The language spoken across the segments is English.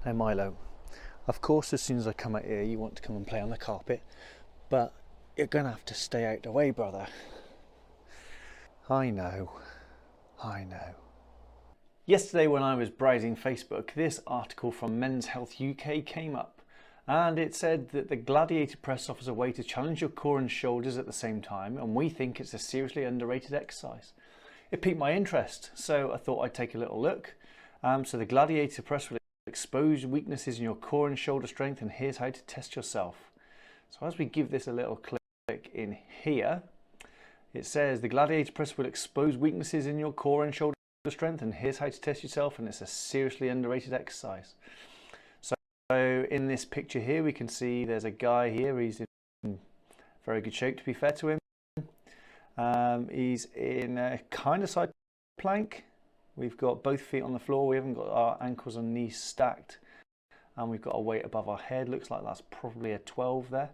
Now Milo, of course as soon as I come out here you want to come and play on the carpet, but you're going to have to stay out the way, brother. I know. Yesterday when I was browsing Facebook, this article from Men's Health UK came up, and it said that the Gladiator Press offers a way to challenge your core and shoulders at the same time, and we think it's a seriously underrated exercise. It piqued my interest, so I thought I'd take a little look. So the Gladiator Press will expose weaknesses in your core and shoulder strength, and here's how to test yourself. So as we give this a little click in here, it says the Gladiator Press will expose weaknesses in your core and shoulder strength, and here's how to test yourself, and it's a seriously underrated exercise. So in this picture here we can see there's a guy here. He's in very good shape, to be fair to him. He's in a kind of side plank. We've got both feet on the floor, we haven't got our ankles and knees stacked, and we've got a weight above our head. Looks like that's probably a 12 there.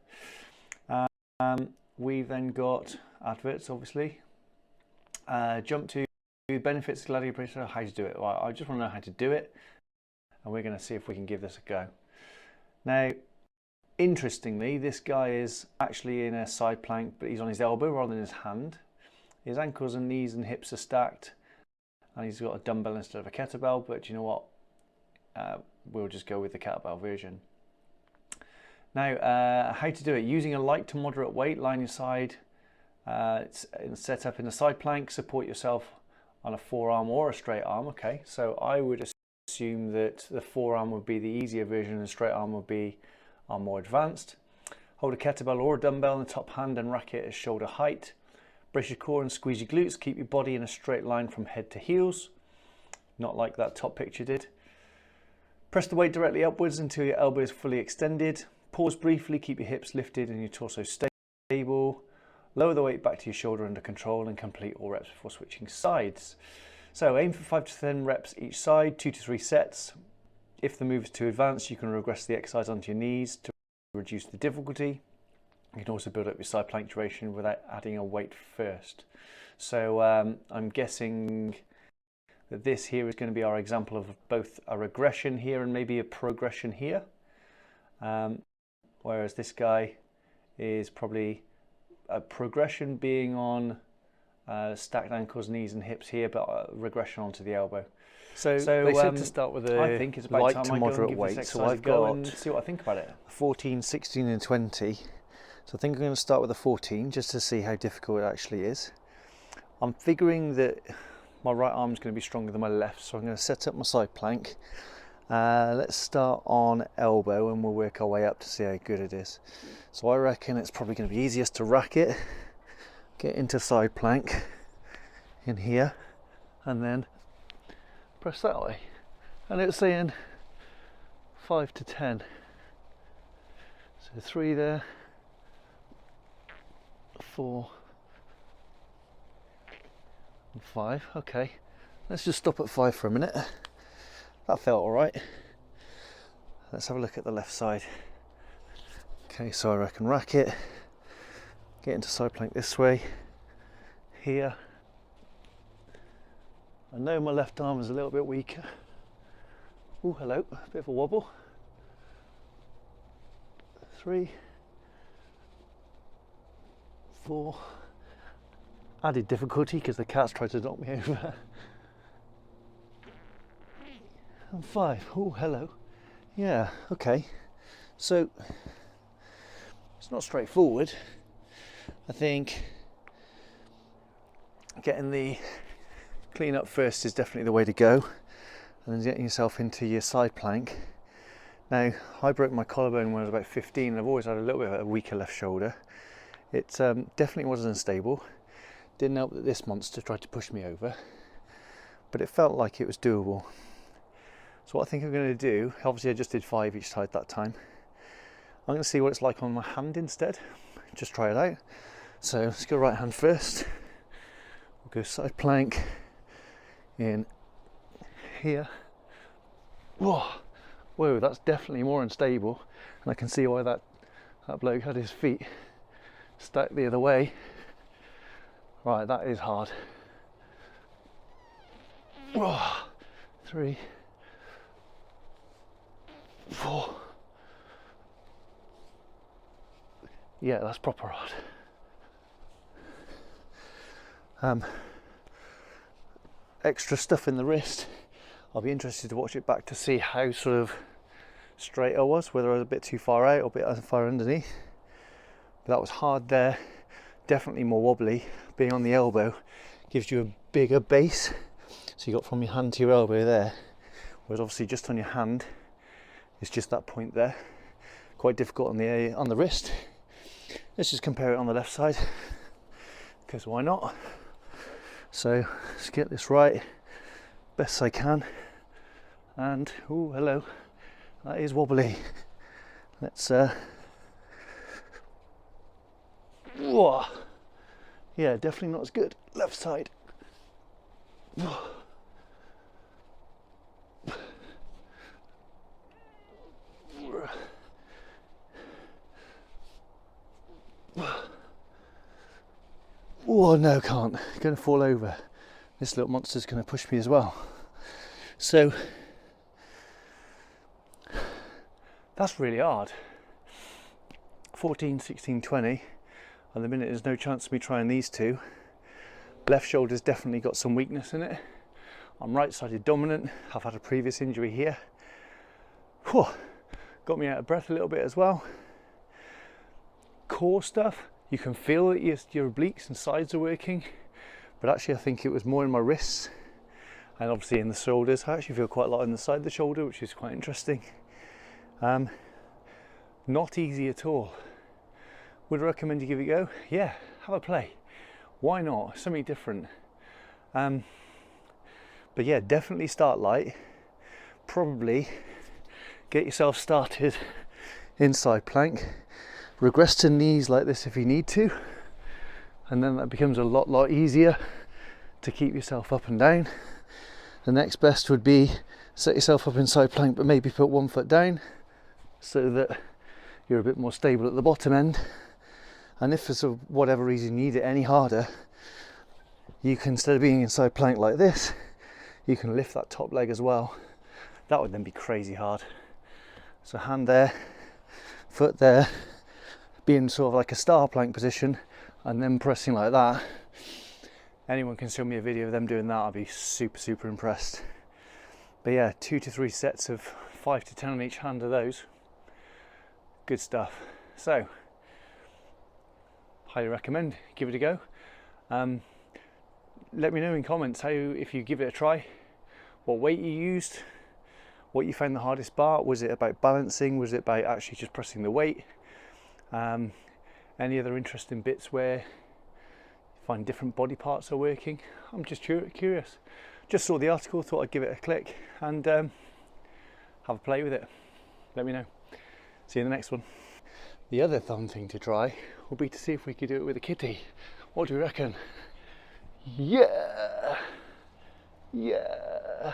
We've then got adverts, obviously. Jump to benefits of Gladiator Press, how to do it. Well, I just want to know how to do it, and we're going to see if we can give this a go. Now, interestingly, this guy is actually in a side plank, but he's on his elbow rather than his hand. His ankles and knees and hips are stacked, and he's got a dumbbell instead of a kettlebell, but you know what? We'll just go with the kettlebell version. Now, how to do it? Using a light to moderate weight, lying aside, it's set up in a side plank, support yourself on a forearm or a straight arm. Okay, so I would assume that the forearm would be the easier version and the straight arm would be our more advanced. Hold a kettlebell or a dumbbell in the top hand and rack it at shoulder height. Brace your core and squeeze your glutes. Keep your body in a straight line from head to heels, not like that top picture did. Press the weight directly upwards until your elbow is fully extended. Pause briefly, keep your hips lifted and your torso stable. Lower the weight back to your shoulder under control and complete all reps before switching sides. So aim for 5 to 10 reps each side, 2 to 3 sets. If the move is too advanced, you can regress the exercise onto your knees to reduce the difficulty. You can also build up your side plank duration without adding a weight first. So I'm guessing that this here is going to be our example of both a regression here and maybe a progression here. Whereas this guy is probably a progression being on stacked ankles, knees and hips here, but a regression onto the elbow. So they said to start with a I think it's about light to moderate weight. So I've got and see what I think about it. 14, 16 and 20. So I think I'm going to start with a 14 just to see how difficult it actually is. I'm figuring that my right arm is going to be stronger than my left, so I'm going to set up my side plank. Let's start on elbow and we'll work our way up to see how good it is. So I reckon it's probably going to be easiest to rack it, get into side plank in here, and then press that way. And it's saying 5 to 10. So 3 there, 4 and 5. Okay, let's just stop at 5 for a minute. That felt all right. Let's have a look at the left side. Okay, so I reckon rack it, get into side plank this way, here. I know my left arm is a little bit weaker. Oh, hello, a bit of a wobble. 3, 4. Added difficulty because the cat's tried to knock me over. And 5. Oh, hello. Yeah, okay. So it's not straightforward. I think getting the clean up first is definitely the way to go, and then getting yourself into your side plank. Now, I broke my collarbone when I was about 15, and I've always had a little bit of a weaker left shoulder. It definitely wasn't unstable. Didn't help that this monster tried to push me over, but it felt like it was doable. So what I think I'm going to do, obviously I just did 5 each side that time. I'm going to see what it's like on my hand instead. Just try it out. So let's go right hand first. We'll go side plank in here. Whoa, that's definitely more unstable. And I can see why that bloke had his feet stacked the other way. Right, that is hard. 3, Yeah, that's proper hard. Extra stuff in the wrist. I'll be interested to watch it back to see how sort of straight I was, whether I was a bit too far out or a bit far underneath. But that was hard there, definitely more wobbly. Being on the elbow gives you a bigger base, so you got from your hand to your elbow there, whereas obviously just on your hand it's just that point there. Quite difficult on the wrist. Let's just compare it on the left side, because why not? So let's get this right best I can. And oh, hello, that is wobbly. Let's whoa. Yeah, definitely not as good. Left side. Oh no, can't. Going to fall over. This little monster's going to push me as well. So that's really hard. 14, 16, 20. At the minute there's no chance of me trying these two. Left shoulder's definitely got some weakness in it. I'm right-sided dominant. I've had a previous injury here. Whew. Got me out of breath a little bit as well. Core stuff, you can feel that your obliques and sides are working, but actually I think it was more in my wrists and obviously in the shoulders. I actually feel quite a lot in the side of the shoulder, which is quite interesting. Not easy at all. Would I recommend you give it a go? Yeah, have a play. Why not? Something different. But yeah, definitely start light. Probably get yourself started in side plank. Regress to knees like this if you need to, and then that becomes a lot easier to keep yourself up and down. The next best would be set yourself up in side plank, but maybe put one foot down so that you're a bit more stable at the bottom end. And if for whatever reason you need it any harder, you can, instead of being in side plank like this, you can lift that top leg as well. That would then be crazy hard. So hand there, foot there, be in sort of like a star plank position and then pressing like that. Anyone can show me a video of them doing that, I'll be super impressed. But yeah, 2 to 3 sets of 5 to 10 on each hand of those. Good stuff. So highly recommend, give it a go. Let me know in comments how, if you give it a try, what weight you used, what you found the hardest part. Was it about balancing? Was it about actually just pressing the weight? Any other interesting bits where you find different body parts are working? I'm just curious. Just saw the article, thought I'd give it a click and have a play with it. Let me know. See you in the next one. The other fun thing to try will be to see if we could do it with a kitty. What do you reckon? Yeah! Yeah!